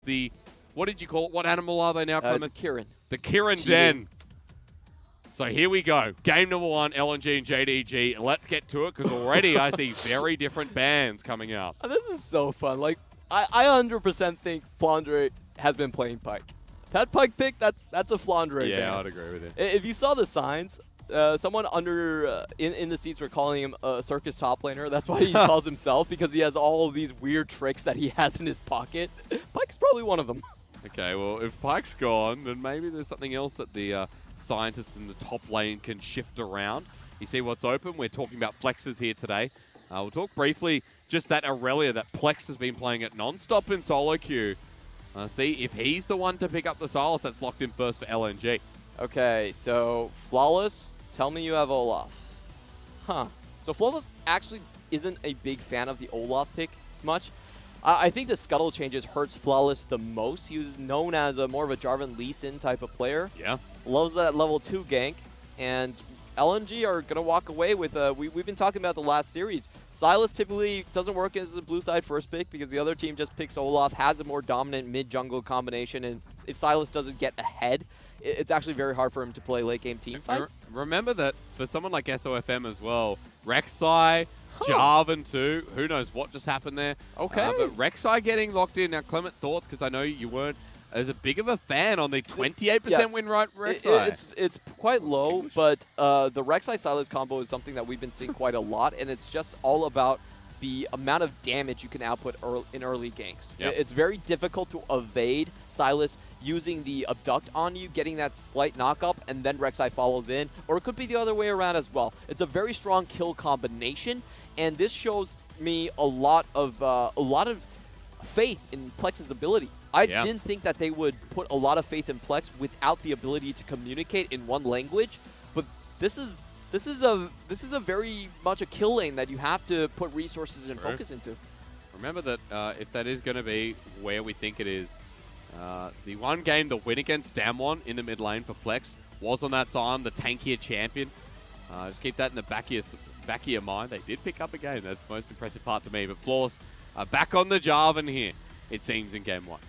the, what did you call it? What animal are they now, Clement? It's a Kirin. The Kirin Den. So here we go. Game number 1, LNG and JDG. Let's get to it, because already I see very different bands coming out. This is so fun. Like, I 100% think Flandre has been playing Pyke. That Pyke pick, that's a Flandre Yeah, ban. I'd agree with it. If you saw the signs, someone under in the seats were calling him a circus top laner. That's why he calls himself, because he has all of these weird tricks that he has in his pocket. Pyke's probably one of them. Okay, well, if Pyke's gone, then maybe there's something else that the scientists in the top lane can shift around. You see what's open? We're talking about Flexes here today. We'll talk briefly just that Aurelia that Plex has been playing it non-stop in solo queue. See if he's the one to pick up the Silas that's locked in first for LNG. Okay, so Flawless, tell me you have Olaf. Huh. So Flawless actually isn't a big fan of the Olaf pick much. I think the Scuttle changes hurts Flawless the most. He was known as more of a Jarvan Lee Sin type of player. Yeah. Loves that level 2 gank. And LNG are going to walk away with, we've been talking about the last series. Silas typically doesn't work as a blue side first pick because the other team just picks Olaf, has a more dominant mid-jungle combination, and if Silas doesn't get ahead, it's actually very hard for him to play late game team fights. Remember that for someone like SOFM as well, Rek'Sai, Jarvan too, who knows what just happened there. Okay. But Rek'Sai getting locked in. Now, Clement, thoughts? Because I know you weren't as a big of a fan on the 28% win rate Rek'Sai. It's quite low, but the Rek'Sai Silas combo is something that we've been seeing quite a lot, and it's just all about the amount of damage you can output in early ganks. Yep. It's very difficult to evade Silas using the abduct on you, getting that slight knock-up, and then Rek'Sai follows in, or it could be the other way around as well. It's a very strong kill combination, and this shows me a lot of faith in Plex's ability. I didn't think that they would put a lot of faith in Plex without the ability to communicate in one language, but this is a very much a kill lane that you have to put resources and focus into. Remember that if that is going to be where we think it is, the one game, the win against Damwon in the mid lane for Plex was on that time, the tankier champion. Just keep that in the back of your mind. They did pick up a game. That's the most impressive part to me. But Flawless back on the Jarvan here, it seems, in game 1.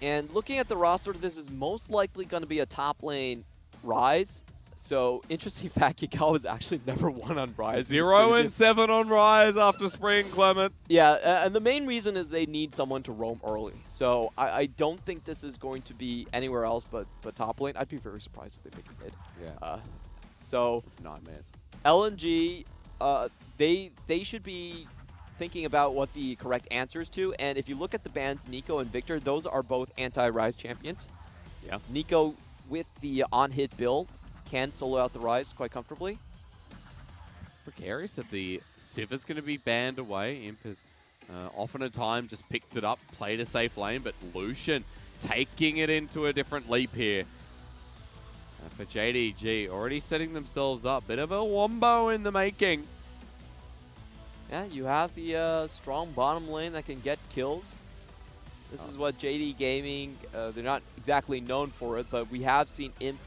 And looking at the roster, this is most likely going to be a top lane Ryze. So, interesting fact, Kikau has actually never won on Ryze. 0-7 on Ryze after spring, Clement. Yeah, and the main reason is they need someone to roam early. So, I don't think this is going to be anywhere else but top lane. I'd be very surprised if they pick a mid. Yeah. So, it's nightmares. LNG, they should be thinking about what the correct answers to. And if you look at the bans, Nico and Victor, those are both anti-Ryze champions. Yeah. Nico, with the on-hit build, can solo out the Ryze quite comfortably. Precarious that the Civ is going to be banned away. Imp has often at time just picked it up, played a safe lane, but Lucian taking it into a different leap here. For JDG, already setting themselves up. Bit of a wombo in the making. Yeah, you have the strong bottom lane that can get kills. This is what JD Gaming, they're not exactly known for it, but we have seen Imp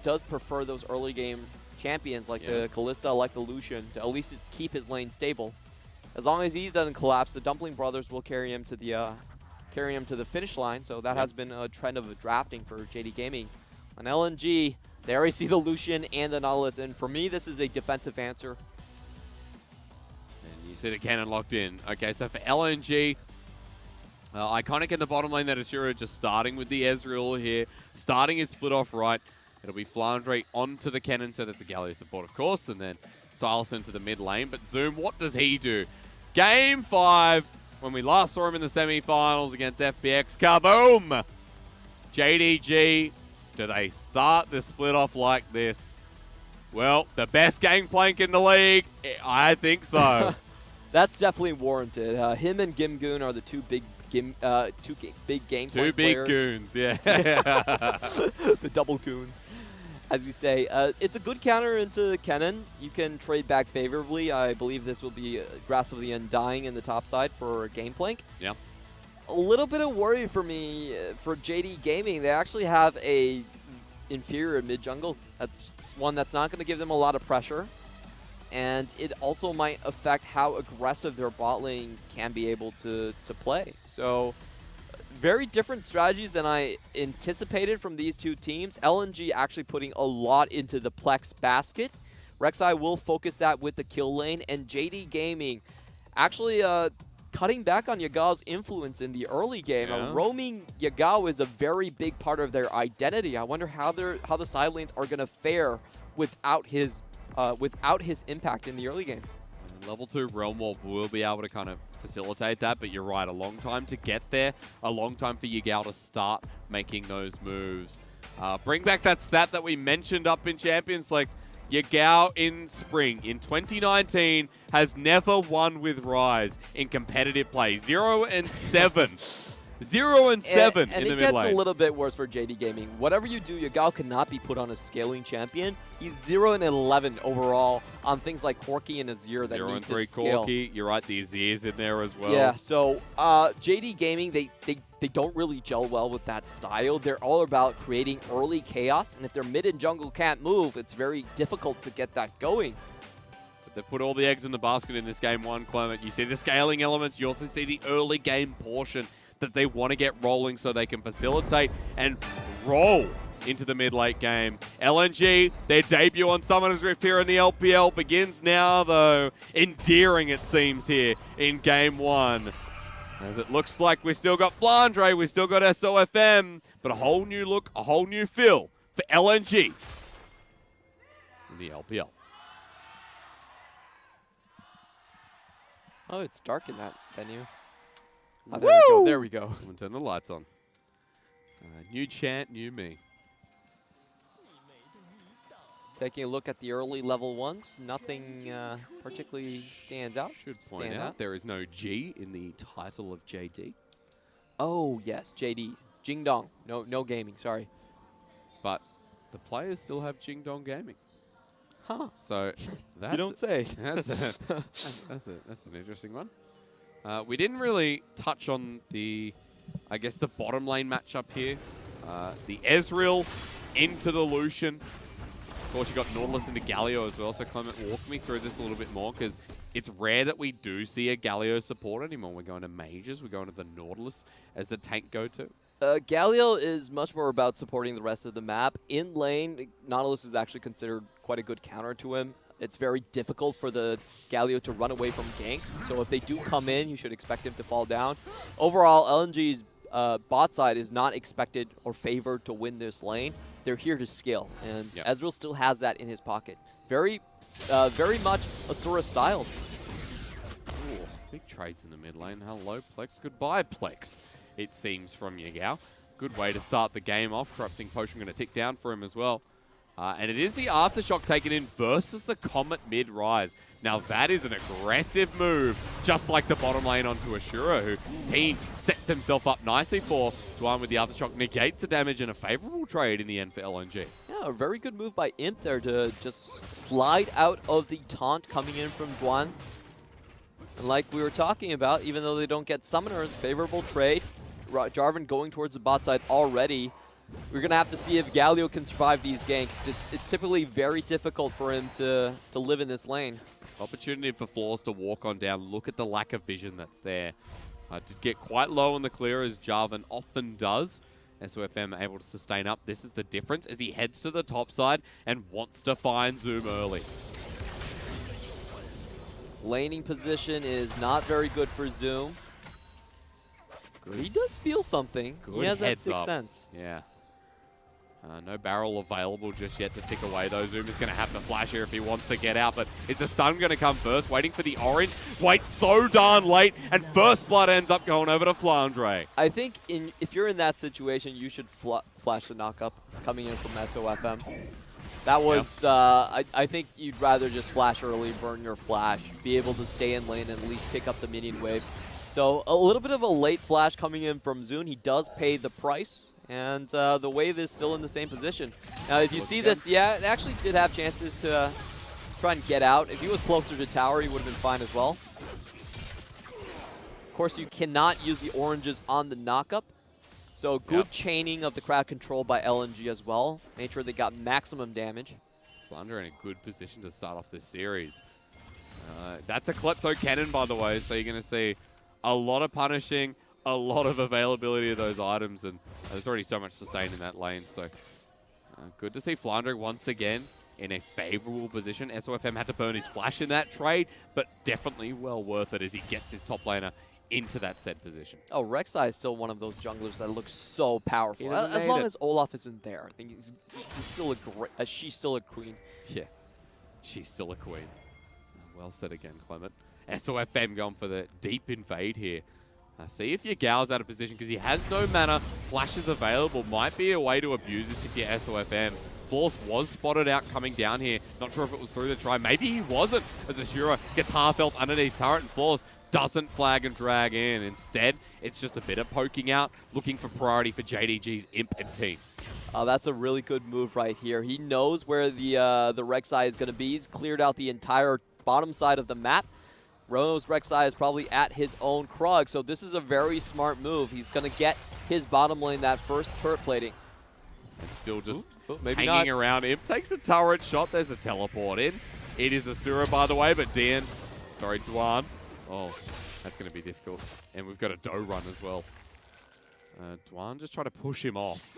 does prefer those early game champions like the Kalista, like the Lucian, to at least keep his lane stable. As long as he doesn't collapse, the Dumpling Brothers will carry him to the finish line. So that has been a trend of drafting for JD Gaming. On LNG, they already see the Lucian and the Nautilus, and for me, this is a defensive answer. And you see the cannon locked in. Okay, so for LNG, Iconic in the bottom lane, that Asura just starting with the Ezreal here. Starting his split off right. It'll be Flandre onto the cannon, so that's a Galio support, of course, and then Silas into the mid lane. But Zoom, what does he do? Game 5, when we last saw him in the semi-finals against FPX, kaboom! JDG, do they start the split off like this? Well, the best gangplank in the league? I think so. That's definitely warranted. Him and Gimgoon are the two big game players. Two big goons, yeah. The double goons, as we say. It's a good counter into Kennen. You can trade back favorably. I believe this will be Grasp of the Undying in the top side for Gameplank. Yeah. A little bit of worry for me for JD Gaming. They actually have a inferior mid jungle. That's one that's not going to give them a lot of pressure. And it also might affect how aggressive their bot lane can be able to play. So very different strategies than I anticipated from these two teams. LNG actually putting a lot into the Plex basket. Rek'Sai will focus that with the kill lane, and JD Gaming actually cutting back on Yagao's influence in the early game. Yeah. Roaming Yagao is a very big part of their identity. I wonder how the side lanes are going to fare without his impact in the early game. And level 2 Realm Warp will be able to kind of facilitate that, but you're right, a long time to get there, a long time for Yagao to start making those moves. Bring back that stat that we mentioned up in Champions League. Yagao in spring in 2019 has never won with Rise in competitive play. 0-7. 0-7 in the mid lane. And it gets a little bit worse for JD Gaming. Whatever you do, Yagao cannot be put on a scaling champion. He's 0-11 overall on things like Corki and Azir that need to scale. 0-3 Corki. You're right, the Azir's in there as well. Yeah, so JD Gaming, they don't really gel well with that style. They're all about creating early chaos, and if their mid and jungle can't move, it's very difficult to get that going. But they put all the eggs in the basket in this game one, Clement. You see the scaling elements. You also see the early game portion that they want to get rolling so they can facilitate and roll into the mid-late game. LNG, their debut on Summoner's Rift here in the LPL begins now, though. Endearing, it seems, here in game one. As it looks like we've still got Flandre, we've still got SOFM, but a whole new look, a whole new feel for LNG in the LPL. Oh, it's dark in that venue. Oh, there we go. There we go. I'm going to turn the lights on. New chant, new me. Taking a look at the early level ones, nothing particularly stands out. Should point out there is no G in the title of JD. Oh, yes, JD. Jingdong. No gaming, sorry. But the players still have Jingdong Gaming. Huh. So that's you don't say. That's an interesting one. We didn't really touch on the, I guess, the bottom lane matchup here. The Ezreal into the Lucian. Of course, you got Nautilus into Galio as well, so Clement, walk me through this a little bit more, because it's rare that we do see a Galio support anymore. We're going to Mages, we're going to the Nautilus as the tank go-to. Galio is much more about supporting the rest of the map. In lane, Nautilus is actually considered quite a good counter to him. It's very difficult for the Galio to run away from ganks, so if they do come in, you should expect him to fall down. Overall, LNG's bot side is not expected or favored to win this lane. They're here to scale, and Ezreal still has that in his pocket. Very much Asura style to see. Ooh, big trades in the mid lane. Hello, Plex. Goodbye, Plex. It seems from Yagao. Good way to start the game off. Corrupting Potion going to tick down for him as well. And it is the Aftershock taken in versus the Comet mid-rise. Now that is an aggressive move, just like the bottom lane onto Ashura, who Team sets himself up nicely for. Dwan with the Aftershock negates the damage, and a favorable trade in the end for LNG. Yeah, a very good move by Imp there to just slide out of the taunt coming in from Dwan. And like we were talking about, even though they don't get summoners, favorable trade. Jarvan going towards the bot side already. We're going to have to see if Galio can survive these ganks. It's typically very difficult for him to live in this lane. Opportunity for Floors to walk on down. Look at the lack of vision that's there. To get quite low on the clear, as Jarvan often does. SOFM able to sustain up. This is the difference as he heads to the top side and wants to find Zoom early. Laning position is not very good for Zoom. He does feel something. Good he has that heads sixth up. sense. Yeah. No barrel available just yet to tick away, though. Zoom is going to have to flash here if he wants to get out, but is the stun going to come first? Waiting for the orange. Wait so darn late, and first blood ends up going over to Flandre. I think if you're in that situation, you should flash the knockup coming in from SOFM. That was, I think you'd rather just flash early, burn your flash, be able to stay in lane and at least pick up the minion wave. So a little bit of a late flash coming in from Zune. He does pay the price. And the wave is still in the same position. Now, if you see this, yeah, it actually did have chances to try and get out. If he was closer to tower, he would have been fine as well. Of course, you cannot use the oranges on the knockup. So good chaining of the crowd control by LNG as well. Made sure they got maximum damage. Flandre in a good position to start off this series. That's a Klepto cannon, by the way, so you're going to see a lot of punishing, a lot of availability of those items, and there's already so much sustain in that lane. So good to see Flandre once again in a favorable position. SOFM had to burn his flash in that trade, but definitely well worth it as he gets his top laner into that said position. Oh, Rek'Sai is still one of those junglers that looks so powerful. As long as Olaf isn't there, I think he's still she's still a queen. Yeah, she's still a queen. Well said again, Clement. SOFM going for the deep invade here. See if your Gal's out of position because he has no mana. Flash is available. Might be a way to abuse this if you're SOFM. Force was spotted out coming down here. Not sure if it was through the try. Maybe he wasn't, as Asura gets half health underneath turret, and Force doesn't flag and drag in. Instead, it's just a bit of poking out, looking for priority for JDG's Imp and team. That's a really good move right here. He knows where the Rek'Sai is going to be. He's cleared out the entire bottom side of the map. Rono's Rek'Sai is probably at his own Krug, so this is a very smart move. He's going to get his bottom lane that first turret plating. And still just maybe hanging around. Imp takes a turret shot. There's a teleport in. It is Asura, by the way, but Dwan. Oh, that's going to be difficult. And we've got a dough run as well. Dwan just trying to push him off.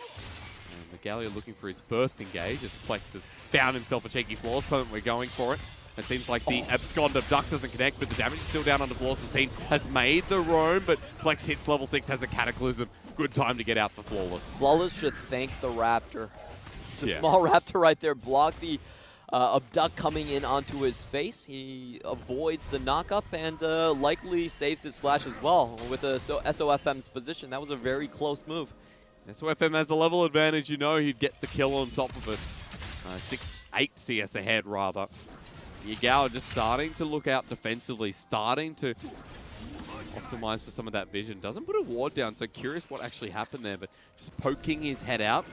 And Magalia looking for his first engage as Plex has found himself a cheeky Flawless moment. We're going for it. It seems like the Abscond Abduct doesn't connect, but the damage is still down on the Flawless' team. Has made the roam, but Plex hits level 6, has a Cataclysm. Good time to get out for Flawless. Flawless should thank the Raptor. The small Raptor right there blocked the Abduct coming in onto his face. He avoids the knockup and likely saves his flash as well with SOFM's position. That was a very close move. SOFM has the level advantage. You know he'd get the kill on top of it. 8 CS ahead, rather. Yagao just starting to look out defensively, starting to optimize for some of that vision. Doesn't put a ward down, so curious what actually happened there, but just poking his head out.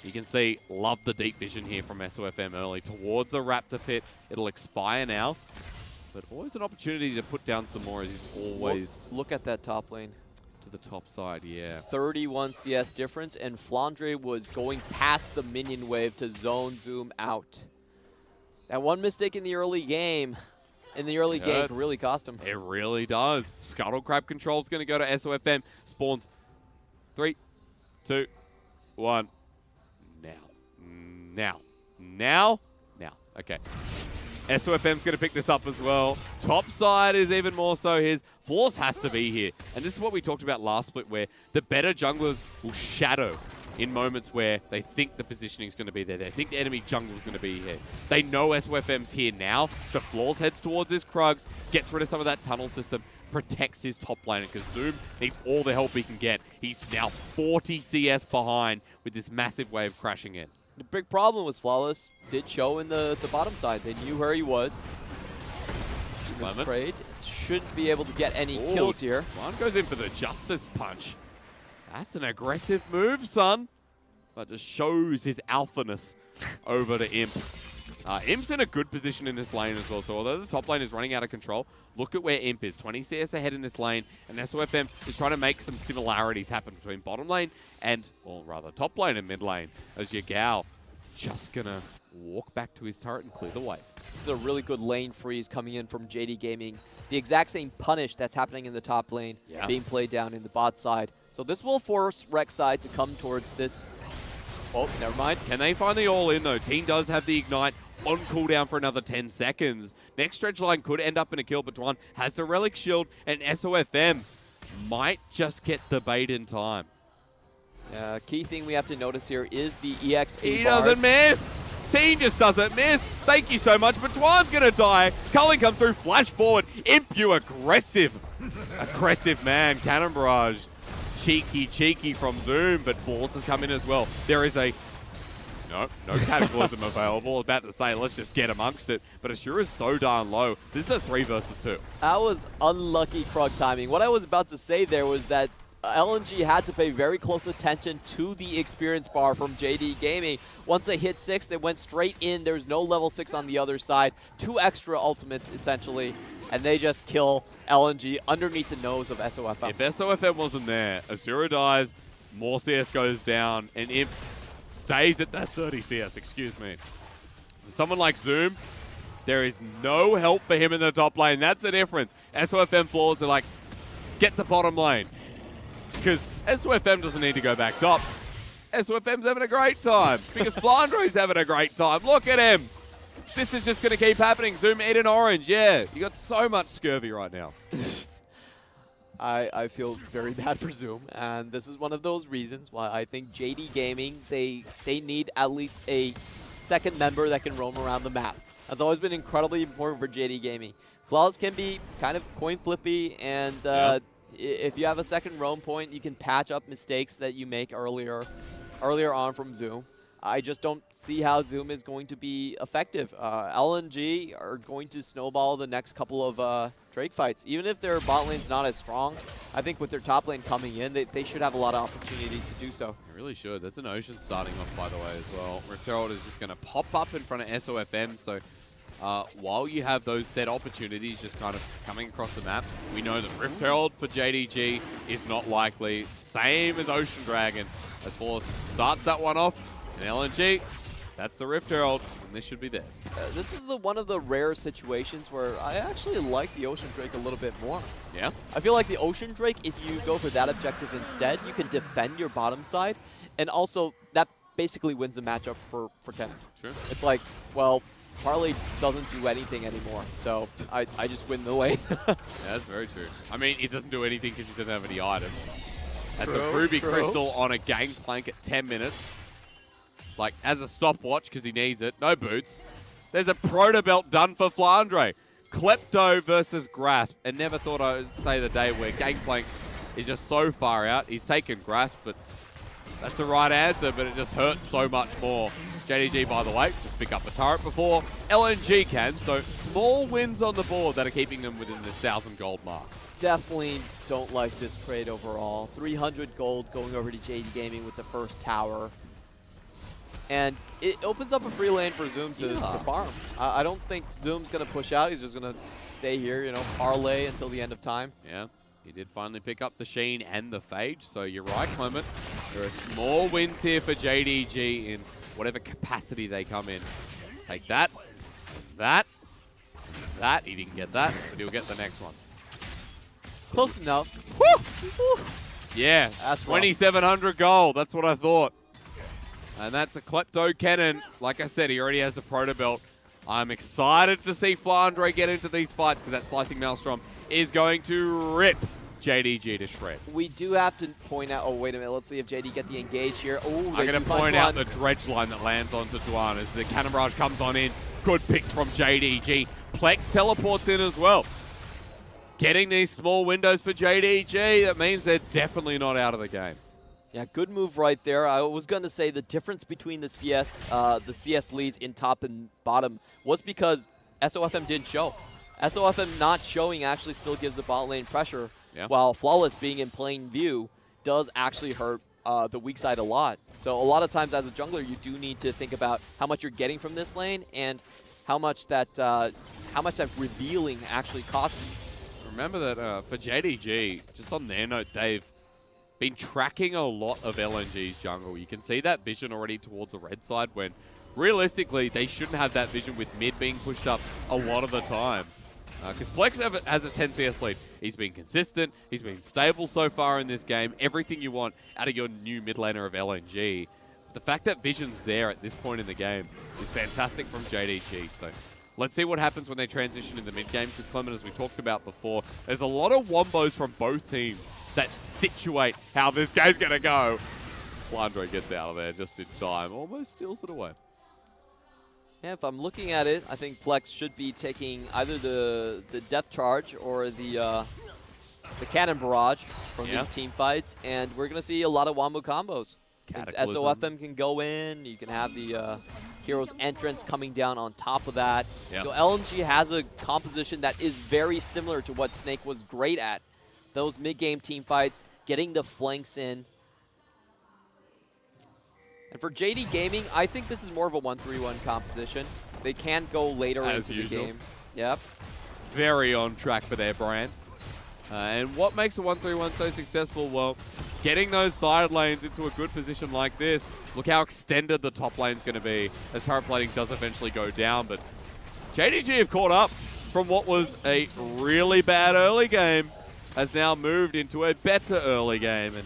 You can see, love the deep vision here from SOFM early towards the Raptor pit. It'll expire now, but always an opportunity to put down some more as he's always... Look at that top lane. To the top side, yeah. 31 CS difference, and Flandre was going past the minion wave to zone zoom out. That one mistake in the early game, can really cost him. It really does. Scuttle Crab control is going to go to SOFM. Spawns 3, 2, 1. Now. Okay. SOFM's going to pick this up as well. Top side is even more so his. Force has to be here. And this is what we talked about last split, where the better junglers will shadow in moments where they think the positioning is going to be there. They think the enemy jungle is going to be here. They know SOFM's here now, so Floors heads towards his Krugs, gets rid of some of that tunnel system, protects his top laner, because Zoom needs all the help he can get. He's now 40 CS behind with this massive wave crashing in. The big problem was Flawless did show in the bottom side. They knew where he was. This trade shouldn't be able to get any kills here. One goes in for the Justice Punch. That's an aggressive move, son. But just shows his alphaness over to Imp. Imp's in a good position in this lane as well. So although the top lane is running out of control, look at where Imp is. 20 CS ahead in this lane. And SOFM is trying to make some similarities happen between bottom lane and, or rather, top lane and mid lane. As Yagao just going to walk back to his turret and clear the way. This is a really good lane freeze coming in from JD Gaming. The exact same punish that's happening in the top lane being played down in the bot side. So this will force Rek'Sai to come towards this. Oh, never mind. Can they find the all-in, though? Team does have the Ignite on cooldown for another 10 seconds. Next stretch line could end up in a kill, but Dwan has the Relic Shield, and SOFM might just get the bait in time. Key thing we have to notice here is the EXP He bars. doesn't miss. Team just doesn't miss. Thank you so much, but Dwan's going to die. Culling comes through, flash forward. Imp, you aggressive. Aggressive man. Cannon Barrage. Cheeky from Zoom, but Force has come in as well. There is a... No Cataclysm available. About to say, let's just get amongst it. But Asura is so darn low. This is a 3 versus 2. That was unlucky Krug timing. What I was about to say there was that LNG had to pay very close attention to the experience bar from JD Gaming. Once they hit 6, they went straight in. There's no level 6 on the other side. 2 extra ultimates, essentially, and they just kill LNG underneath the nose of SOFM. If SOFM wasn't there, Asura dies, more CS goes down, and Imp stays at that 30 CS, excuse me. For someone like Zoom, there is no help for him in the top lane. That's the difference. SOFM floors are like, get the bottom lane. because SOFM doesn't need to go back top. SOFM's having a great time because Flandre's having a great time. Look at him. This is just going to keep happening. Zoom eat an orange. Yeah, you got so much scurvy right now. I feel very bad for Zoom, and this is one of those reasons why I think JD Gaming, they need at least a second member that can roam around the map. That's always been incredibly important for JD Gaming. Flawless can be kind of coin flippy, and if you have a second roam point, you can patch up mistakes that you make earlier on from Zoom. I just don't see how Zoom is going to be effective. LNG are going to snowball the next couple of Drake fights. Even if their bot lane's not as strong, I think with their top lane coming in, they should have a lot of opportunities to do so. They really should. That's an Ocean starting off, by the way, as well. Rift Herald is just going to pop up in front of SOFM, so while you have those set opportunities just kind of coming across the map, we know that Rift Herald for JDG is not likely. Same as Ocean Dragon. As Flawless starts that one off, and LNG, that's the Rift Herald, and this should be theirs. This is one of the rare situations where I actually like the Ocean Drake a little bit more. Yeah? I feel like the Ocean Drake, if you go for that objective instead, you can defend your bottom side, and also that basically wins the matchup for Kennen. True. It's like, well, Parley doesn't do anything anymore, so I just win the lane. Yeah, that's very true. I mean, it doesn't do anything because he doesn't have any items. That's a Ruby Crystal on a Gangplank at 10 minutes. Like, as a stopwatch, because he needs it. No boots. There's a Proto Belt done for Flandre. Klepto versus Grasp. And never thought I would say the day where Gangplank is just so far out. He's taken Grasp, but that's the right answer, but it just hurts so much more. JDG, by the way, just pick up the turret before LNG can. So small wins on the board that are keeping them within this 1,000 gold mark. Definitely don't like this trade overall. 300 gold going over to JD Gaming with the first tower. And it opens up a free lane for Zoom to farm. I don't think Zoom's going to push out. He's just going to stay here, you know, parlay until the end of time. Yeah, he did finally pick up the Sheen and the Phage. So you're right, Clement. There are small wins here for JDG in whatever capacity they come in. Take that. That. He didn't get that, but he'll get the next one. Close enough. Woo! Yeah, that's 2,700 gold. That's what I thought. And that's a Klepto Kennen. Like I said, he already has the Proto Belt. I'm excited to see Flandre get into these fights because that Slicing Maelstrom is going to rip JDG to shreds. We do have to point out, oh, wait a minute. Let's see if JD get the engage here. Oh, I'm going to point out the dredge line that lands onto Duan as the Cannon Barrage comes on in. Good pick from JDG. Plex teleports in as well. Getting these small windows for JDG, that means they're definitely not out of the game. Yeah, good move right there. I was going to say the difference between the CS leads in top and bottom was because SOFM didn't show. SOFM not showing actually still gives the bot lane pressure, while Flawless being in plain view does actually hurt the weak side a lot. So a lot of times as a jungler, you do need to think about how much you're getting from this lane and how much that revealing actually costs you. Remember that for JDG, just on their note, they've been tracking a lot of LNG's jungle. You can see that vision already towards the red side when realistically they shouldn't have that vision with mid being pushed up a lot of the time. Because Plex has a 10 CS lead. He's been consistent. He's been stable so far in this game. Everything you want out of your new mid laner of LNG. The fact that vision's there at this point in the game is fantastic from JDG. So let's see what happens when they transition in the mid game. Because Clement, as we talked about before, there's a lot of wombos from both teams that situate how this game's going to go. Flandre gets out of there just in time. Almost steals it away. Yeah, if I'm looking at it, I think Plex should be taking either the Death Charge or the Cannon Barrage from these team fights, and we're going to see a lot of wombo combos. SOFM can go in, you can have the Hero's Entrance coming down on top of that. Yep. So LNG has a composition that is very similar to what Snake was great at. Those mid-game team fights, getting the flanks in. And for JD Gaming, I think this is more of a 1-3-1 composition. They can go later into the game. Yep. Very on track for their brand. And what makes a 1-3-1 so successful? Well, getting those side lanes into a good position like this. Look how extended the top lane's going to be as turret plating does eventually go down. But JDG have caught up from what was a really bad early game. has now moved into a better early game, and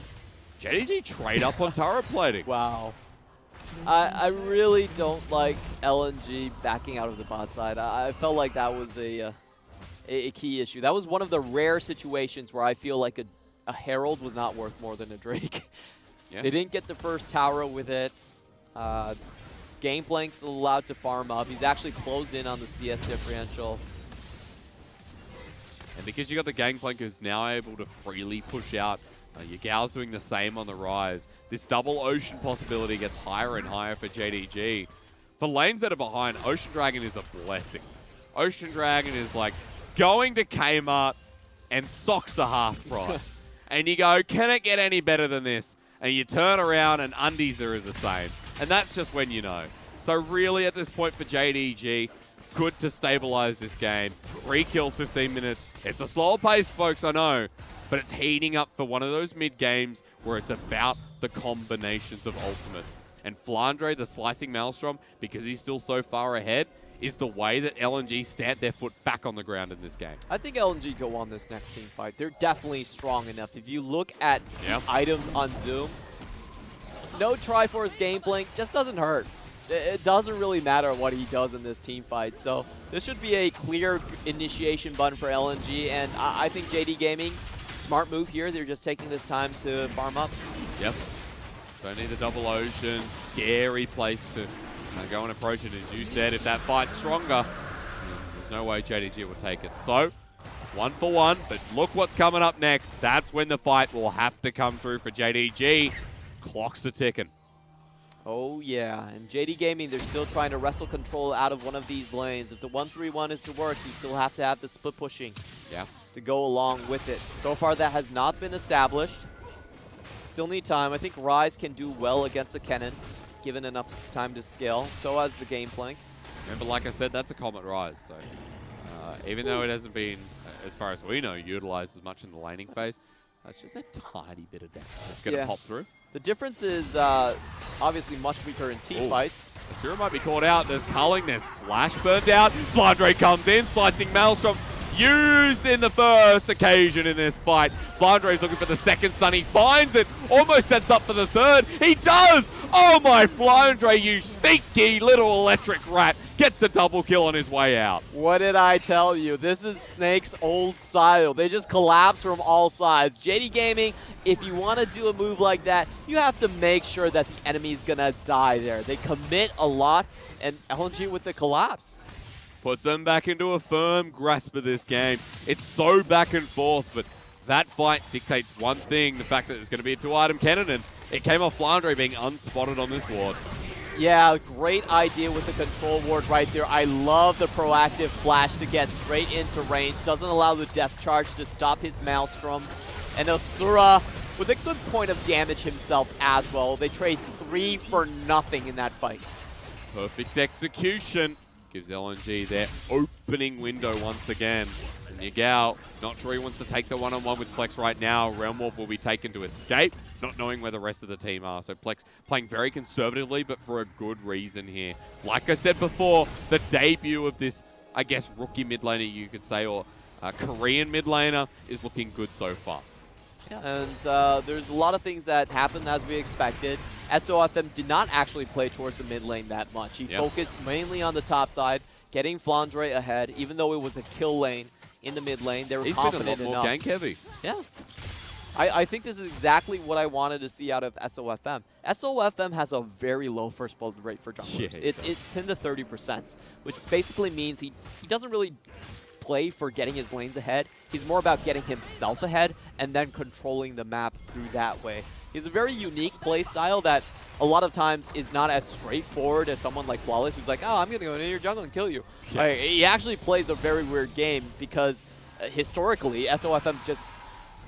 JDG trade up on turret plating. Wow. I really don't like LNG backing out of the bot side. I felt like that was a key issue. That was one of the rare situations where I feel like a Herald was not worth more than a Drake. Yeah. They didn't get the first tower with it. Gameplank's allowed to farm up. He's actually closed in on the CS differential. And because you got the Gangplank who's now able to freely push out, Yagal's doing the same on the rise. This double Ocean possibility gets higher and higher for JDG. For lanes that are behind, Ocean Dragon is a blessing. Ocean Dragon is like going to Kmart and socks are half price. And you go, can it get any better than this? And you turn around and undies are the same. And that's just when you know. So really at this point for JDG, good to stabilize this game. 3 kills, 15 minutes. It's a slower pace, folks, I know. But it's heating up for one of those mid-games where it's about the combinations of ultimates. And Flandre, the slicing Maelstrom, because he's still so far ahead, is the way that LNG stamp their foot back on the ground in this game. I think LNG go on this next team fight. They're definitely strong enough. If you look at items on Zoom, no Triforce Gangplank just doesn't hurt. It doesn't really matter what he does in this team fight. So this should be a clear initiation button for LNG. And I think JD Gaming, smart move here. They're just taking this time to farm up. Yep. Don't need a double Ocean. Scary place to go and approach it. As you said, if that fight's stronger, there's no way JDG will take it. So, 1 for 1, but look what's coming up next. That's when the fight will have to come through for JDG. Clocks are ticking. Oh yeah, and JD Gaming, they're still trying to wrestle control out of one of these lanes. If the 1-3-1 is to work, you still have to have the split pushing to go along with it. So far, that has not been established. Still need time. I think Rise can do well against a Kennen, given enough time to scale. So has the Gangplank. Remember, like I said, that's a Comet Rise. So even though it hasn't been, as far as we know, utilized as much in the laning phase, that's just a tiny bit of damage that's going to pop through. The difference is obviously much weaker in team fights. Asura might be caught out. There's culling. There's flash burned out. Flandre comes in, slicing Maelstrom. Used in the first occasion in this fight. Flandre's looking for the second stun. He finds it. Almost sets up for the third. He does! Oh my Flandre, you sneaky little electric rat. Gets a double kill on his way out. What did I tell you? This is Snake's old style. They just collapse from all sides. JD Gaming, if you want to do a move like that, you have to make sure that the enemy's going to die there. They commit a lot, and LNG with the collapse puts them back into a firm grasp of this game. It's so back and forth, but that fight dictates one thing, the fact that it's going to be a 2-item cannon, and it came off Flandre being unspotted on this ward. Yeah, great idea with the control ward right there. I love the proactive flash to get straight into range. Doesn't allow the death charge to stop his Maelstrom. And Asura with a good point of damage himself as well. They trade 3 for nothing in that fight. Perfect execution. Gives LNG their opening window once again. And Yagao, not sure he wants to take the one-on-one with Plex right now. Realm Warp will be taken to escape, not knowing where the rest of the team are. So Plex playing very conservatively, but for a good reason here. Like I said before, the debut of this, I guess, rookie mid laner, you could say, or Korean mid laner, is looking good so far. Yeah, and there's a lot of things that happened as we expected. SOFM did not actually play towards the mid lane that much. He focused mainly on the top side, getting Flandre ahead, even though it was a kill lane in the mid lane. They were confident enough. He's been a lot more gank heavy. Yeah. I think this is exactly what I wanted to see out of SOFM. SOFM has a very low first blood rate for junglers. Yeah, it's in the 30%, which basically means he doesn't really play for getting his lanes ahead. He's more about getting himself ahead and then controlling the map through that way. He's a very unique play style that a lot of times is not as straightforward as someone like Flawless, who's like, oh, I'm going to go into your jungle and kill you. Yeah. He actually plays a very weird game because historically, SOFM just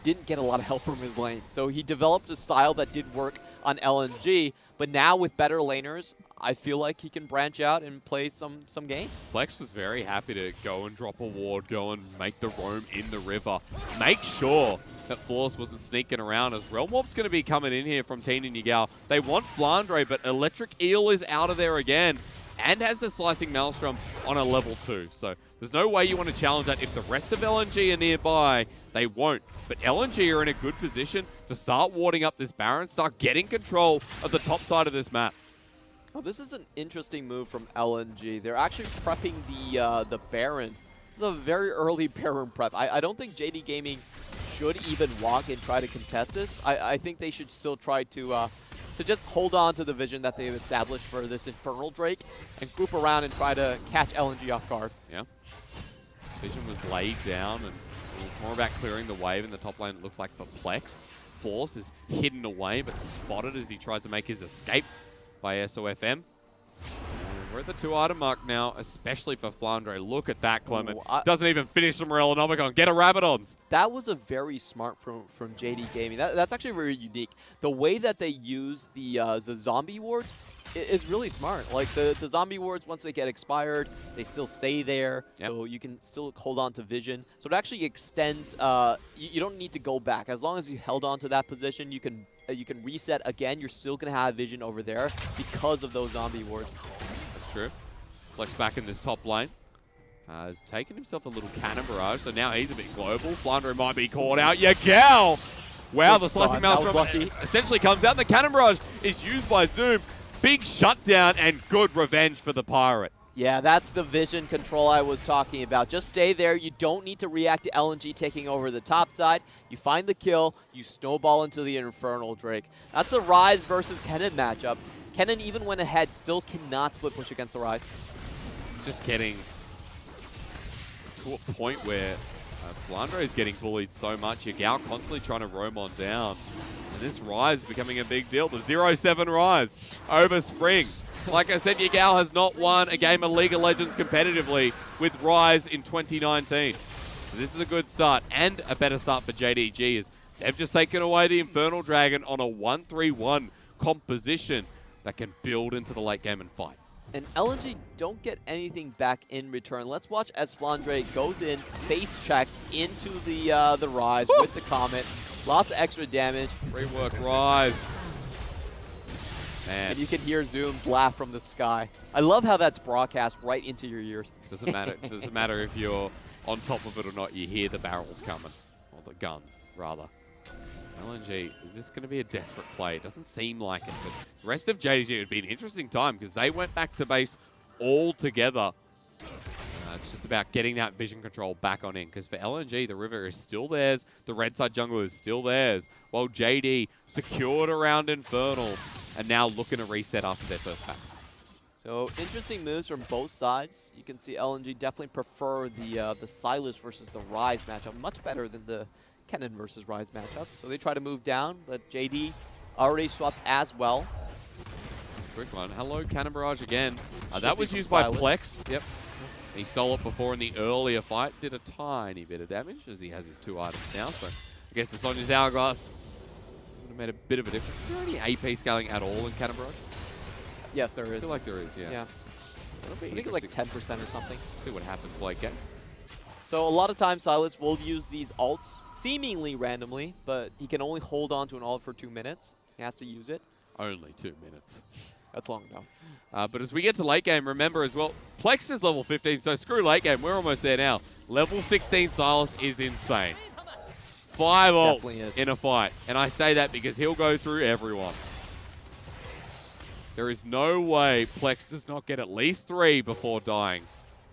didn't get a lot of help from his lane. So he developed a style that did work on LNG, but now with better laners, I feel like he can branch out and play some games. Plex was very happy to go and drop a ward, go and make the roam in the river. Make sure that Flawless wasn't sneaking around, as Realm Warp's going to be coming in here from Teen and Yagao. They want Flandre, but Electric Eel is out of there again. and has the Slicing Maelstrom on a level 2. So there's no way you want to challenge that. If the rest of LNG are nearby, they won't. But LNG are in a good position to start warding up this Baron, start getting control of the top side of this map. Oh, this is an interesting move from LNG. They're actually prepping the Baron. This is a very early Baron prep. I don't think JD Gaming should even walk and try to contest this. I think they should still try to just hold on to the vision that they've established for this Infernal Drake and group around and try to catch LNG off guard. Yeah. Vision was laid down, and it was more about clearing the wave in the top lane, it looks like, for Plex. Force is hidden away, but spotted as he tries to make his escape by SOFM. And we're at the 2-item mark now, especially for Flandre. Look at that, Clement. Ooh, doesn't even finish the Morellonomicon. Get a Rabadons. That was a very smart from JD Gaming. That's actually very unique. The way that they use the zombie wards is really smart. Like the zombie wards, once they get expired, they still stay there. Yep. So you can still hold on to vision. So it actually extends. You don't need to go back. As long as you held on to that position, you can reset again. You're still gonna have vision over there because of those zombie wards. That's true. Flex back in this top lane. Has taken himself a little cannon barrage, so now he's a bit global. Flandre might be caught out. Yagal! Wow, the Slicing Maelstrom essentially comes out, and the cannon barrage is used by Zoom. Big shutdown and good revenge for the Pirate. Yeah, that's the vision control I was talking about. Just stay there. You don't need to react to LNG taking over the top side. You find the kill. You snowball into the Infernal Drake. That's the Ryze versus Kennen matchup. Kennen even went ahead, still cannot split push against the Ryze. It's just getting to a point where Flandre is getting bullied so much. Yagao constantly trying to roam on down. And this Ryze becoming a big deal. The 0-7 Ryze over Spring. Like I said, Yagao has not won a game of League of Legends competitively with Ryze in 2019. So this is a good start, and a better start for JDG, as they've just taken away the Infernal Dragon on a 1-3-1 composition that can build into the late game and fight. And LNG don't get anything back in return. Let's watch as Flandre goes in, face checks into the Ryze with the Comet. Lots of extra damage. Great work, Ryze. Man. And you can hear Zoom's laugh from the sky. I love how that's broadcast right into your ears. Doesn't matter. Doesn't matter if you're on top of it or not. You hear the barrels coming, or the guns rather. LNG, is this going to be a desperate play? It doesn't seem like it, but the rest of JDG would be an interesting time because they went back to base all together. It's just about getting that vision control back on in, because for LNG, the river is still theirs, the red side jungle is still theirs, while JD secured around Infernal and now looking to reset after their first pack. So interesting moves from both sides. You can see LNG definitely prefer the Sylas versus the Ryze matchup much better than the Kennen versus Ryze matchup. So they try to move down, but JD already swapped as well. Quick one. Hello, Cannon Barrage again. That was used by Plex. Yep. He stole it before in the earlier fight. Did a tiny bit of damage as he has his 2 items now. So I guess it's on his hourglass. Would have made a bit of a difference. Is there any AP scaling at all in Cannon Barrage? Yes, there is. I feel like there is, yeah. I think it's like 10% or something. See what happens late game. So a lot of times Sylas will use these ults seemingly randomly, but he can only hold on to an ult for 2 minutes. He has to use it. Only 2 minutes. That's long enough. But as we get to late game, remember as well, Plex is level 15, so screw late game. We're almost there now. Level 16 Sylas is insane. 5 ults in a fight. And I say that because he'll go through everyone. There is no way Plex does not get at least 3 before dying,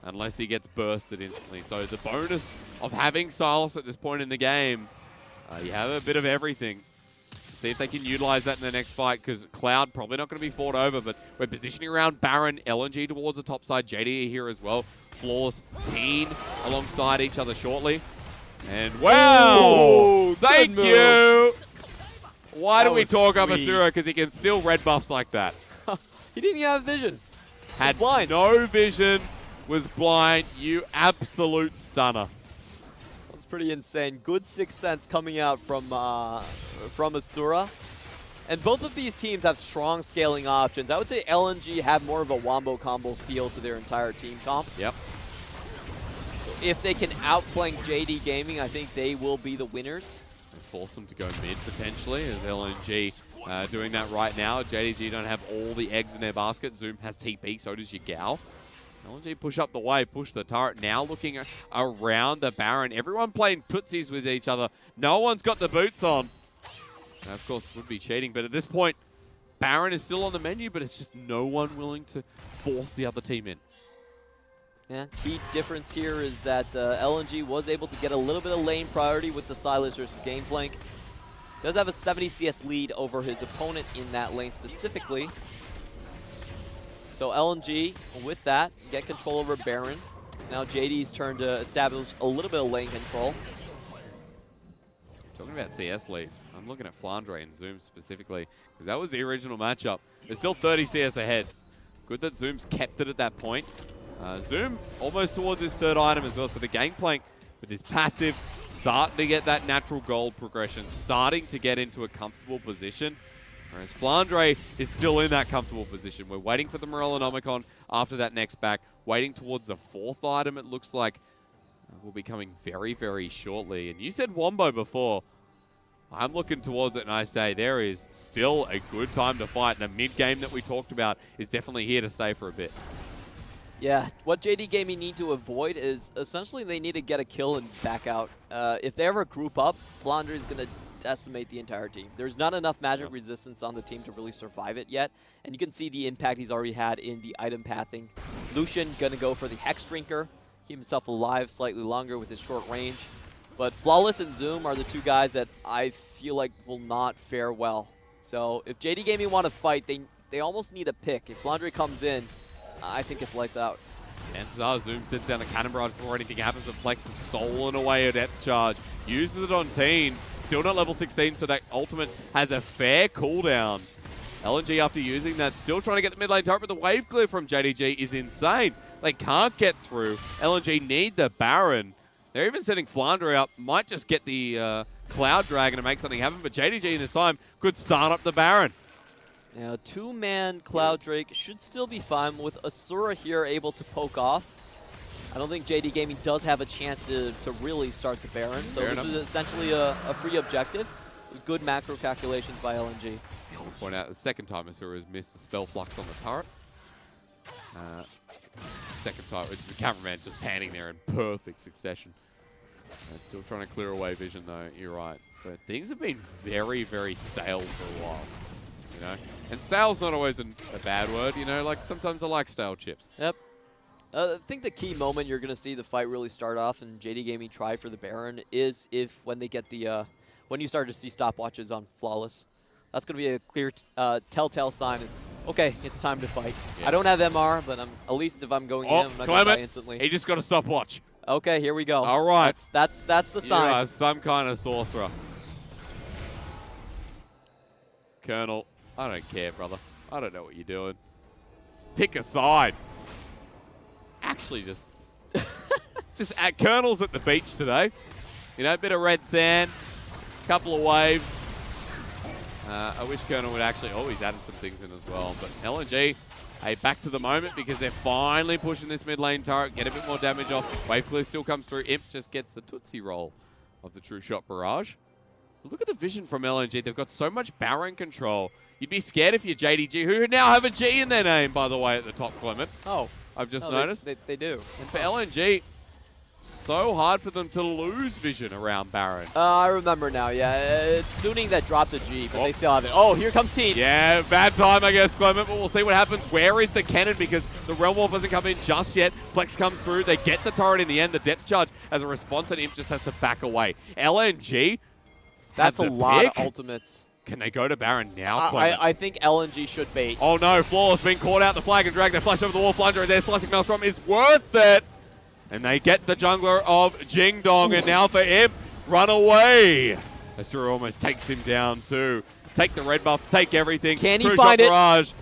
unless he gets bursted instantly. So the bonus of having Sylas at this point in the game, you have a bit of everything. See if they can utilize that in the next fight, because Cloud probably not going to be fought over, but we're positioning around Baron, LNG towards the top side, JD here as well. Flawless Teen alongside each other shortly. And wow! Ooh, thank you! Why do we talk up sweet. Asura? Because he can steal red buffs like that. He didn't even have vision. Had blind. no vision, was blind. You absolute stunner. That's pretty insane. Good sixth sense coming out from Asura. And both of these teams have strong scaling options. I would say LNG have more of a wombo combo feel to their entire team comp. Yep. So if they can outflank JD Gaming, I think they will be the winners. And force them to go mid potentially, as LNG doing that right now. JDG don't have all the eggs in their basket. Zoom has TP, so does Yagao. LNG push up the way, push the turret. Now looking around the Baron. Everyone playing tootsies with each other. No one's got the boots on. Now, of course, would be cheating, but at this point, Baron is still on the menu, but it's just no one willing to force the other team in. Yeah, key difference here is that LNG was able to get a little bit of lane priority with the Silas versus Gameplank. Does have a 70 CS lead over his opponent in that lane specifically. So LNG, with that, get control over Baron. It's now JD's turn to establish a little bit of lane control. Talking about CS leads, I'm looking at Flandre and Zoom specifically, because that was the original matchup. They're still 30 CS ahead. Good that Zoom's kept it at that point. Zoom almost towards his third item as well, so the Gangplank with his passive starting to get that natural gold progression, starting to get into a comfortable position. Whereas Flandre is still in that comfortable position. We're waiting for the Morellonomicon after that next back, waiting towards the fourth item, it looks like. Will be coming very, very shortly. And you said Wombo before. I'm looking towards it and I say there is still a good time to fight. The mid-game that we talked about is definitely here to stay for a bit. Yeah, what JD Gaming need to avoid is essentially they need to get a kill and back out. If they ever group up, Flandre is going to decimate the entire team. There's not enough magic resistance on the team to really survive it yet. And you can see the impact he's already had in the item pathing. Lucian going to go for the Hex Drinker. Keep himself alive slightly longer with his short range. But Flawless and Zoom are the two guys that I feel like will not fare well. So if JD Gaming want to fight, they almost need a pick. If Flandre comes in, I think it's lights out. Chances are Zoom sends down the Cannon Barrage before anything happens, but Flex is stolen away a depth charge. Uses it on Teen. Still not level 16, so that ultimate has a fair cooldown. LNG, after using that, still trying to get the mid lane turret, but the wave clear from JDG is insane. They can't get through. LNG need the Baron. They're even setting Flandre up. Might just get the Cloud Dragon to make something happen, but JDG in this time could start up the Baron. Now, two-man Cloud Drake should still be fine with Asura here able to poke off. I don't think JD Gaming does have a chance to really start the Baron, so this is essentially a free objective. Good macro calculations by LNG. I'll point out the second time Asura has missed the spell flux on the turret. Second time, it's the cameraman just panning there in perfect succession. Still trying to clear away vision though, you're right. So things have been very, very stale for a while. You know? And stale's not always a bad word, you know, like sometimes I like stale chips. Yep. I think the key moment you're going to see the fight really start off and JD Gaming try for the Baron is when they get the, when you start to see stopwatches on Flawless. That's going to be a clear telltale sign. It's, okay, it's time to fight. Yeah. I don't have MR, but at least if I'm going in, I'm not going to die instantly. He just got a stopwatch. Okay, here we go. All right. That's the sign. You are some kind of sorcerer. Colonel, I don't care, brother. I don't know what you're doing. Pick a side. Actually, just at Colonel's at the beach today. You know, a bit of red sand, couple of waves. I wish Colonel would actually, he's added some things in as well. But LNG, hey, back to the moment because they're finally pushing this mid lane turret, get a bit more damage off. Wave clear still comes through. Imp just gets the Tootsie Roll of the True Shot Barrage. Look at the vision from LNG. They've got so much Baron control. You'd be scared if you're JDG, who now have a G in their name, by the way, at the top, Clement. Oh. I've just noticed. They do. And for LNG, so hard for them to lose vision around Baron. I remember now, yeah. It's Suning that dropped the G, but they still have it. Oh, here comes Teen. Yeah, bad time, I guess, Clement, but we'll see what happens. Where is the cannon? Because the Realm Wolf hasn't come in just yet. Flex comes through. They get the turret in the end. The depth charge as a response, and Imp just has to back away. LNG, that's a lot of ultimates. Can they go to Baron now, Clement? I think LNG should bait. Oh no, Flawless being caught out. The flag and drag. They flash over the wall. Flanger, and their slicing Maelstrom is worth it. And they get the jungler of Jing Dong. And now for Imp, run away. Asura almost takes him down too. Take the red buff, take everything. Can he find it? Barrage.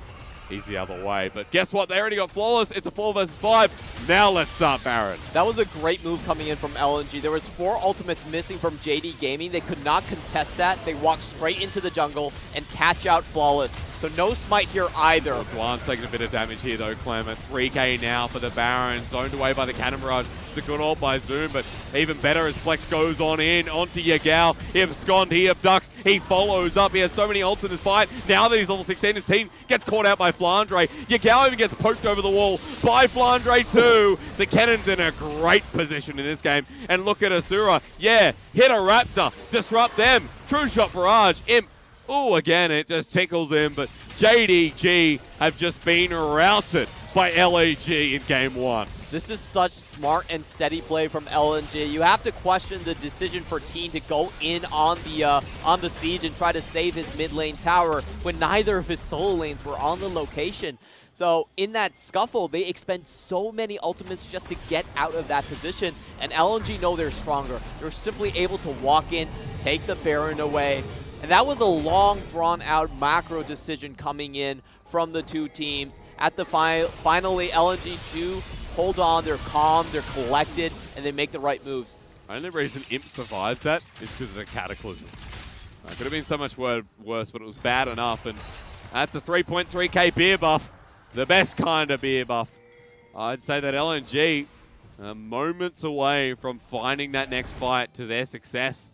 He's the other way. But guess what? They already got Flawless. It's a 4 versus 5. Now let's start Baron. That was a great move coming in from LNG. There was 4 ultimates missing from JD Gaming. They could not contest that. They walked straight into the jungle and catch out Flawless. So no smite here either. Dwan's taking a bit of damage here though, Clement. 3k now for the Baron. Zoned away by the Cannon Barrage. It's a good ult by Zoom, but even better as Flex goes on in, onto Yagao. He abscond, he abducts, he follows up. He has so many ults in this fight. Now that he's level 16, his team gets caught out by Flandre. Yagao even gets poked over the wall by Flandre too. The Cannon's in a great position in this game. And look at Asura. Yeah, hit a Raptor, disrupt them. True shot barrage, Imp. Oh, again, it just tickles him, but JDG have just been routed by LNG in game 1. This is such smart and steady play from LNG. You have to question the decision for Teen to go in on the siege and try to save his mid lane tower when neither of his solo lanes were on the location. So in that scuffle, they expend so many ultimates just to get out of that position, and LNG know they're stronger. They're simply able to walk in, take the Baron away, and that was a long, drawn-out macro decision coming in from the two teams. At the finally, LNG do hold on, they're calm, they're collected, and they make the right moves. The only reason Imp survives that is because of the Cataclysm. It could have been so much worse, but it was bad enough, and that's a 3.3k beer buff. The best kind of beer buff. I'd say that LNG are moments away from finding that next fight to their success,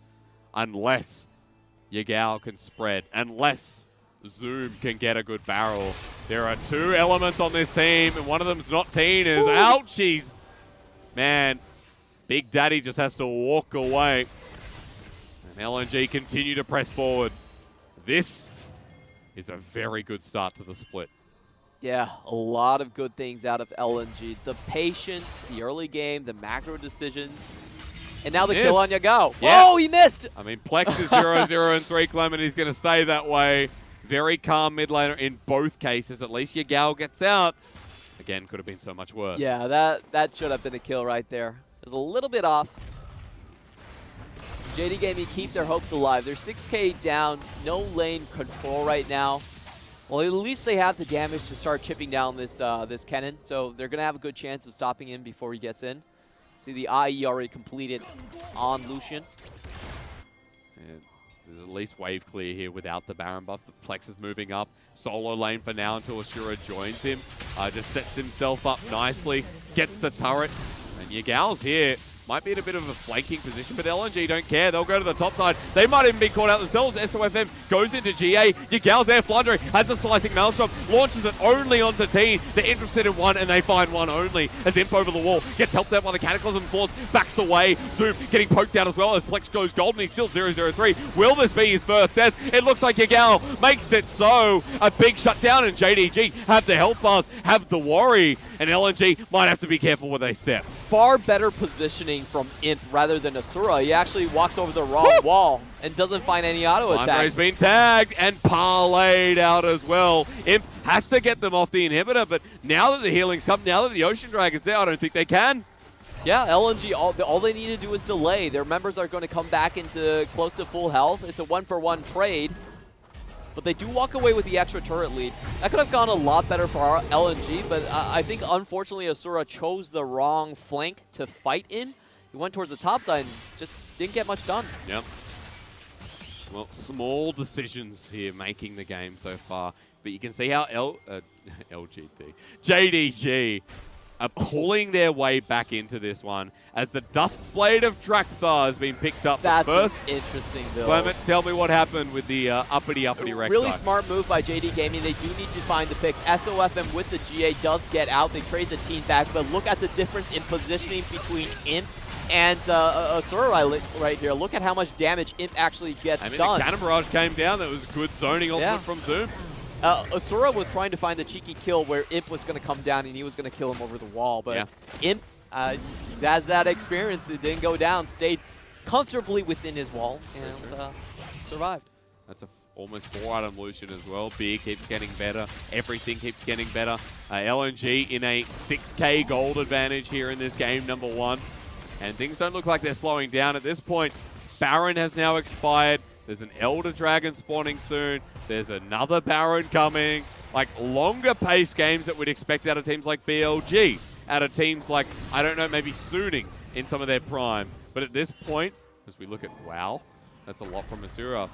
unless Yagao can spread, unless Zoom can get a good barrel. There are two elements on this team, and one of them's not Teen, is ouchies. Man, Big Daddy just has to walk away. And LNG continue to press forward. This is a very good start to the split. Yeah, a lot of good things out of LNG. The patience, the early game, the macro decisions, and now the kill on Yagao. Yeah. Oh, he missed! I mean, Plex is 0-0 and 3 Clement. He's going to stay that way. Very calm mid laner in both cases. At least Yagao gets out. Again, could have been so much worse. Yeah, that should have been a kill right there. It was a little bit off. JD Gaming keep their hopes alive. They're 6k down, no lane control right now. Well, at least they have the damage to start chipping down this this Kennen, so they're going to have a good chance of stopping him before he gets in. See the IE already completed on Lucian. And there's at least wave clear here without the Baron buff. The Plex is moving up. Solo lane for now until Asura joins him. Just sets himself up nicely, gets the turret, and Yagao's here. Might be in a bit of a flanking position, but LNG don't care. They'll go to the top side. They might even be caught out themselves. SOFM goes into GA. Yagao's there. Flandre has a slicing maelstrom. Launches it only onto Teen. They're interested in one, and they find one only. As Imp over the wall gets helped out by the Cataclysm Force. Backs away. Zoom getting poked out as well as Plex goes golden. He's still 0-0-3. Will this be his first death? It looks like Yagao makes it so. A big shutdown, and JDG have the health bars, have the worry, and LNG might have to be careful where they step. Far better positioning from Imp rather than Asura. He actually walks over the wrong wall and doesn't find any auto attacks. Andre's been tagged and parlayed out as well. Imp has to get them off the inhibitor, but now that the healing's come, now that the Ocean Dragon's there, I don't think they can. Yeah, LNG, all they need to do is delay. Their members are going to come back into close to full health. It's a 1-for-1 trade. But they do walk away with the extra turret lead. That could have gone a lot better for our LNG, but I think unfortunately Asura chose the wrong flank to fight in. He went towards the top side and just didn't get much done. Yep. Well, small decisions here making the game so far. But you can see how JDG are pulling their way back into this one as the Duskblade of Drakthar has been picked up. That's first. An interesting build. Clement, tell me what happened with the uppity Rex. Really smart move by JD Gaming. They do need to find the picks. SOFM with the GA does get out. They trade the team back, but look at the difference in positioning between Imp and Asura right here. Look at how much damage Imp actually gets done. The cannon barrage came down. That was good zoning ultimate from Zoom. Asura was trying to find the cheeky kill where Imp was going to come down and he was going to kill him over the wall. But Imp has that experience. It didn't go down. Stayed comfortably within his wall and survived. That's almost 4-item Lucian as well. Beer keeps getting better. Everything keeps getting better. LNG in a 6k gold advantage here in this game, number 1. And things don't look like they're slowing down at this point. Baron has now expired. There's an Elder Dragon spawning soon. There's another Baron coming. Like longer pace games that we'd expect out of teams like BLG. Out of teams like, I don't know, maybe Suning in some of their prime. But at this point, as we look at WoW, that's a lot from Asura.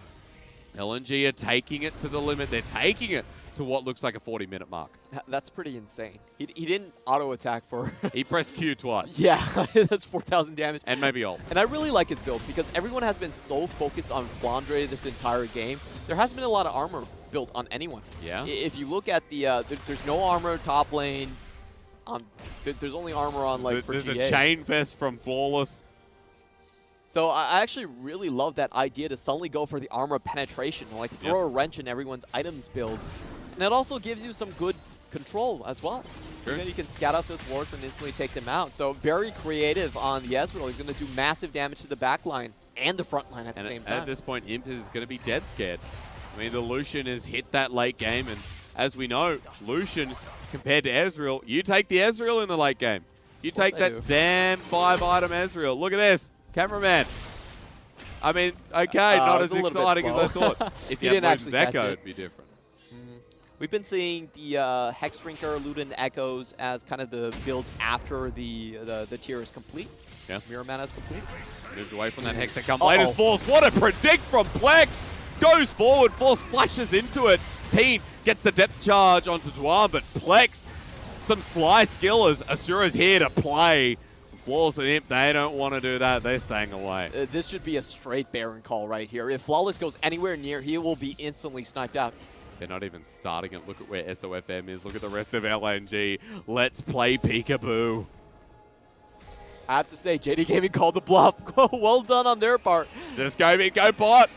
LNG are taking it to the limit. They're taking it to what looks like a 40-minute mark. That's pretty insane. He didn't auto-attack for... He pressed Q twice. Yeah, that's 4,000 damage. And maybe ult. And I really like his build because everyone has been so focused on Flandre this entire game. There hasn't been a lot of armor built on anyone. Yeah. If you look at the... there's no armor top lane. There's only armor on, like, for There's GA. a chain fest from Flawless. So I actually really love that idea to suddenly go for the armor penetration, like throw a wrench in everyone's items builds. And it also gives you some good control as well. Sure. You can scout out those wards and instantly take them out. So very creative on the Ezreal. He's going to do massive damage to the back line and the front line at the same time. At this point, Imp is going to be dead scared. I mean, the Lucian has hit that late game, and as we know, Lucian compared to Ezreal, you take the Ezreal in the late game. You take that damn 5-item Ezreal. Look at this. Cameraman. I mean, okay, not as exciting as I thought. If you had Luden's Echo, it'd be different. We've been seeing the Hex Drinker, Luden Echoes as kind of the builds after the tier is complete. Yeah. Mirror Mana is complete. Moves away from that Hex that comes later. Force, what a predict from Plex! Goes forward, Force flashes into it. Teen gets the depth charge onto Dwan, but Plex, some sly skill as Asura's here to play. Flawless and Imp, they don't want to do that. They're staying away. This should be a straight Baron call right here. If Flawless goes anywhere near, he will be instantly sniped out. They're not even starting it. Look at where SOFM is. Look at the rest of LNG. Let's play peekaboo. I have to say, JD Gaming called the bluff. Well done on their part. Just go big, go bot.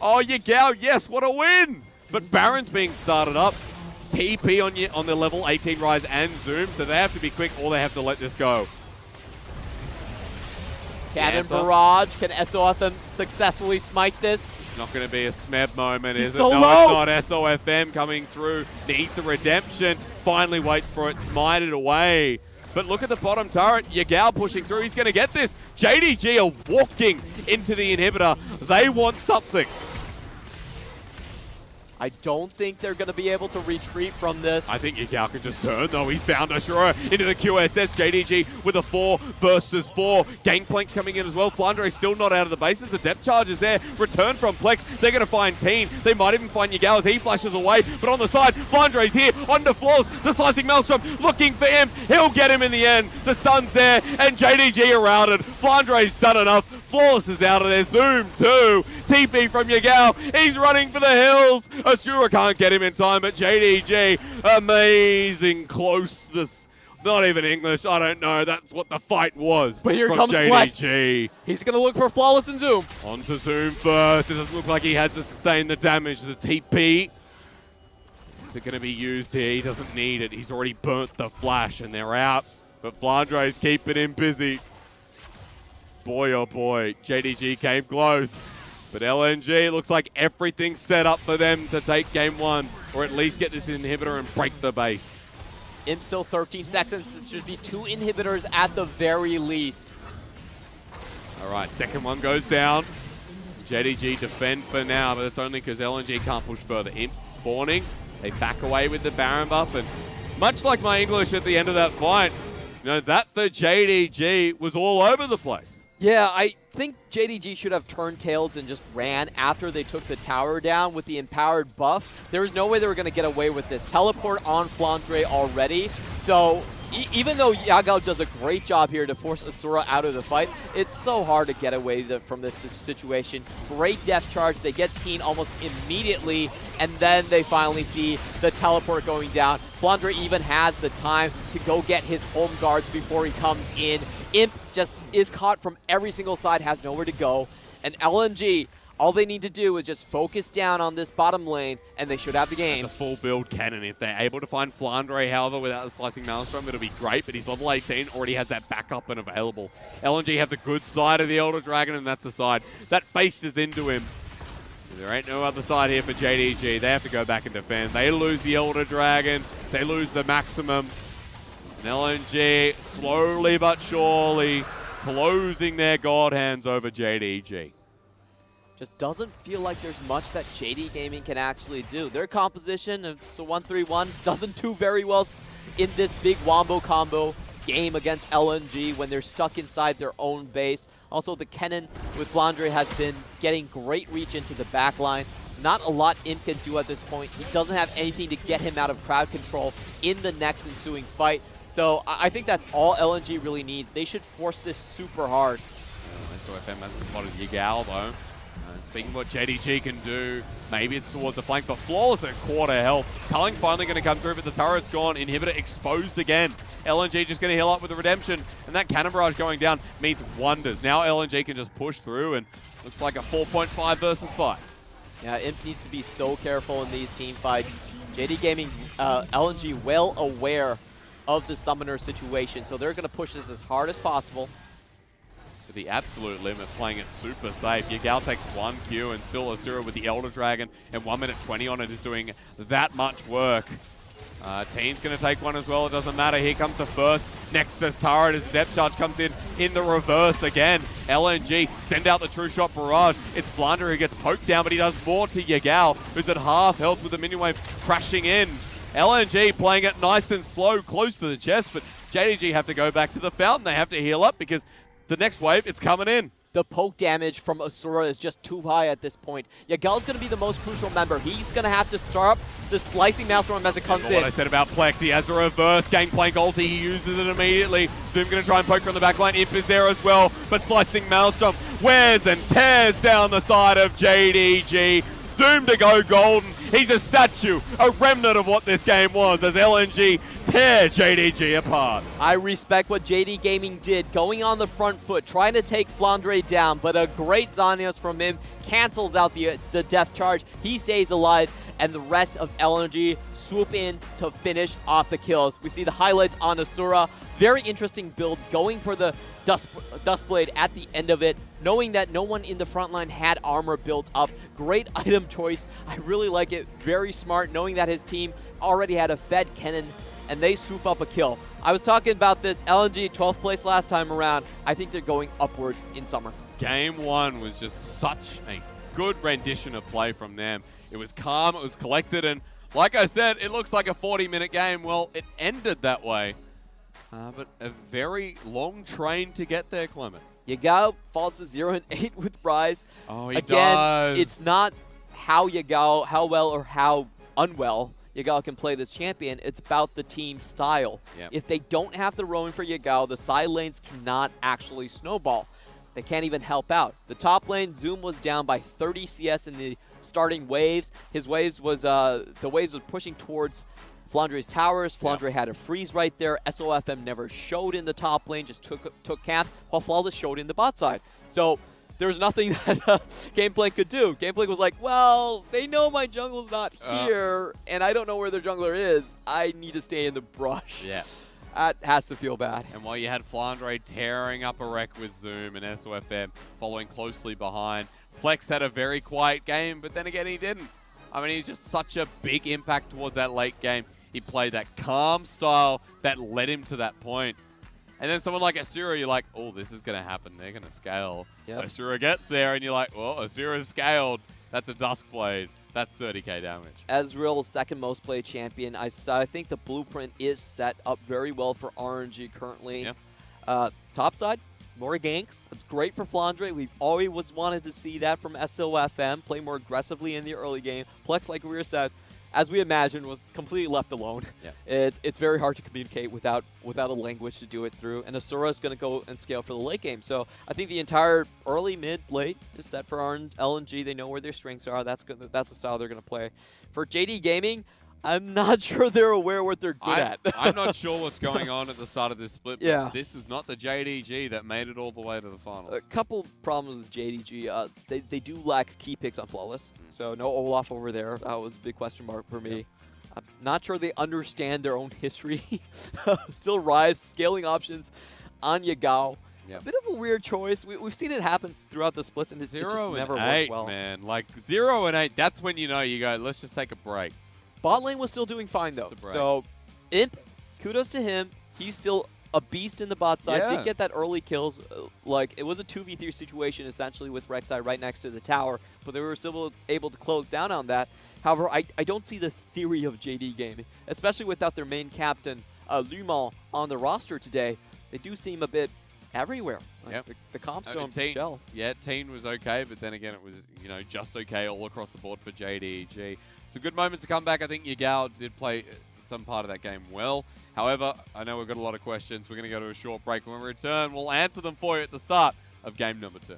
Oh, Yagao, yes, what a win. But Baron's being started up. TP on the level 18 rise and zoom, so they have to be quick or they have to let this go. Cannon Barrage. Can SOFM successfully smite this? It's not going to be a Smeb moment, is it? So No, low. it's not. SOFM coming through. Needs a redemption. Finally waits for it. Smite it away. But look at the bottom turret. Yagao pushing through. He's going to get this. JDG are walking into the inhibitor. They want something. I don't think they're going to be able to retreat from this. I think Yagao can just turn, though. He's found Ashura into the QSS. JDG with a 4 versus 4. Gangplank's coming in as well. Flandre still not out of the bases. The depth charge is there. Return from Plex. They're going to find Teen. They might even find Yagao as he flashes away. But on the side, Flandre's here. Under floors. The slicing Maelstrom looking for him. He'll get him in the end. The stun's there. And JDG are routed. Flandre's done enough. Flawless is out of there. Zoom 2. TP from Yagao. He's running for the hills. Ashura can't get him in time, but JDG, amazing closeness. Not even English, I don't know. That's what the fight was. But here from comes JDG. Flex. He's going to look for Flawless and Zoom. On to Zoom first. It doesn't look like he has to sustain the damage. The TP. Is it going to be used here? He doesn't need it. He's already burnt the flash and they're out. But Flandre's keeping him busy. Boy, oh boy, JDG came close. But LNG looks like everything's set up for them to take game 1, or at least get this inhibitor and break the base. Imp still 13 seconds. This should be 2 inhibitors at the very least. All right, second one goes down. JDG defend for now, but it's only because LNG can't push further. Imp spawning. They back away with the Baron buff, and much like my English at the end of that fight, you know, that for JDG was all over the place. Yeah, I think JDG should have turned tails and just ran after they took the tower down with the empowered buff. There was no way they were going to get away with this. Teleport on Flandre already. So even though Yagao does a great job here to force Asura out of the fight, it's so hard to get away from this situation. Great depth charge. They get Teen almost immediately, and then they finally see the teleport going down. Flandre even has the time to go get his home guards before he comes in. Imp just is caught from every single side, has nowhere to go. And LNG, all they need to do is just focus down on this bottom lane, and they should have the game. That's a full build cannon. If they're able to find Flandre, however, without the slicing Maelstrom, it'll be great, but he's level 18, already has that backup and available. LNG have the good side of the Elder Dragon, and that's the side that faces into him. There ain't no other side here for JDG. They have to go back and defend. They lose the Elder Dragon. They lose the maximum. And LNG, slowly but surely, closing their god hands over JDG. Just doesn't feel like there's much that JD Gaming can actually do. Their composition, it's a 1-3-1, doesn't do very well in this big wombo combo game against LNG when they're stuck inside their own base. Also, the Kennen with Flandre has been getting great reach into the backline. not a lot Imp can do at this point. He doesn't have anything to get him out of crowd control in the next ensuing fight. So I think that's all LNG really needs. They should force this super hard. SOFM hasn't spotted Yagao though. Speaking of what JDG can do, maybe it's towards the flank, but Flawless at quarter health. Culling finally going to come through, but the turret's gone. Inhibitor exposed again. LNG just going to heal up with the Redemption, and that Cannon Barrage going down means wonders. Now LNG can just push through, and looks like a 4.5 versus 5. Yeah, Imp needs to be so careful in these team fights. JD Gaming, LNG well aware of the Summoner situation, so they're going to push this as hard as possible. To the absolute limit, playing it super safe. Yagao takes 1 Q, and still Asura with the Elder Dragon, and 1 minute 20 on it is doing that much work. Team's going to take one as well, it doesn't matter. Here comes the first. Nexus turret as the depth charge comes in the reverse again. LNG send out the true shot barrage. It's Flander who gets poked down, but he does more to Yagao, who's at half health with the minion wave crashing in. LNG playing it nice and slow, close to the chest, but JDG have to go back to the fountain. They have to heal up because the next wave, it's coming in. The poke damage from Asura is just too high at this point. Yagao's going to be the most crucial member. He's going to have to start up the slicing Maelstrom as it comes in. What I said about Plex, he has a reverse Gangplank ulti, he uses it immediately. Zoom going to try and poke from the back line. Imp is there as well, but slicing Maelstrom wears and tears down the side of JDG. Zoom to go golden. He's a statue, a remnant of what this game was as LNG tear JDG apart. I respect what JD Gaming did, going on the front foot, trying to take Flandre down, but a great Xanios from him cancels out the death charge. He stays alive, and the rest of LNG swoop in to finish off the kills. We see the highlights on Asura. Very interesting build, going for the Dustblade at the end of it, knowing that no one in the front line had armor built up. Great item choice. I really like it. Very smart, knowing that his team already had a fed cannon, and they swoop up a kill. I was talking about this, LNG 12th place last time around. I think they're going upwards in Summer. Game 1 was just such a good rendition of play from them. It was calm, it was collected, and like I said, it looks like a 40-minute game. Well, it ended that way. But a very long train to get there, Clement. Yagao falls to 0-8 with Rise. Oh, he Again, does. It's not how well or how unwell Yagao can play this champion. It's about the team style. Yep. If they don't have the roaming for Yagao, the side lanes cannot actually snowball. They can't even help out. The top lane, Zoom was down by 30 CS in the starting waves. His waves was, the waves were pushing towards Flandre's towers. Flandre had a freeze right there. SOFM never showed in the top lane, just took camps, while Flawless showed in the bot side. So there was nothing that Gameplay could do. Gameplay was like, well, they know my jungle's not here, and I don't know where their jungler is. I need to stay in the brush. Yeah. That has to feel bad. And while you had Flandre tearing up a wreck with Zoom and SOFM following closely behind, Plex had a very quiet game, but then again, he didn't. I mean, he's just such a big impact towards that late game. He played that calm style that led him to that point. And then someone like Asura, you're like, oh, this is going to happen. They're going to scale. Yep. Asura gets there, and you're like, well, Asura's scaled. That's a Duskblade. That's 30k damage. Ezreal's second most played champion. I think the blueprint is set up very well for RNG currently. Yep. Top side, more ganks. That's great for Flandre. We've always wanted to see that from SOFM. Play more aggressively in the early game. Plex, like we were said, as we imagined, was completely left alone. Yeah. It's very hard to communicate without a language to do it through. And Asura is going to go and scale for the late game. So I think the entire early, mid, late is set for LNG. They know where their strengths are. That's the style they're going to play. For JD Gaming, I'm not sure they're aware what they're good at. I'm not sure what's going on at the start of this split, but Yeah. this is not the JDG that made it all the way to the finals. A couple problems with JDG. They do lack key picks on Flawless, so no Olaf over there. That was a big question mark for me. Yep. I'm not sure they understand their own history. Still Rise, scaling options on Yagao. Yep. A bit of a weird choice. We've seen it happen throughout the splits, and it's just 0 never and 8, worked well. man. Like 0 and 8, that's when you know you go, let's just take a break. Bot lane was still doing fine, though. So, Imp, kudos to him. He's still a beast in the bot side. Yeah. Did get that early kills. Like, it was a 2v3 situation, essentially, with Rek'Sai right next to the tower. But they were still able to close down on that. However, I don't see the theory of JD Gaming, especially without their main captain, Lumon, on the roster today. They do seem a bit everywhere. Like, Yep. the comps Uh, don't Teen- gel. Yeah, Teen was okay, but then again, it was, you know, just okay all across the board for JDG. It's a good moment to come back. I think Yagao did play some part of that game well. However, I know we've got a lot of questions. We're going to go to a short break. When we return, we'll answer them for you at the start of game number 2.